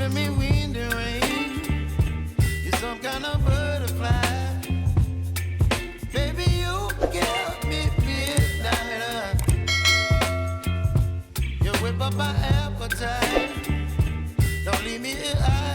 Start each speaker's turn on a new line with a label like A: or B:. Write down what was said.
A: giving me wind and rain. You're some kind of butterfly. Baby, you give me midnight. You whip up my appetite. Don't leave me here.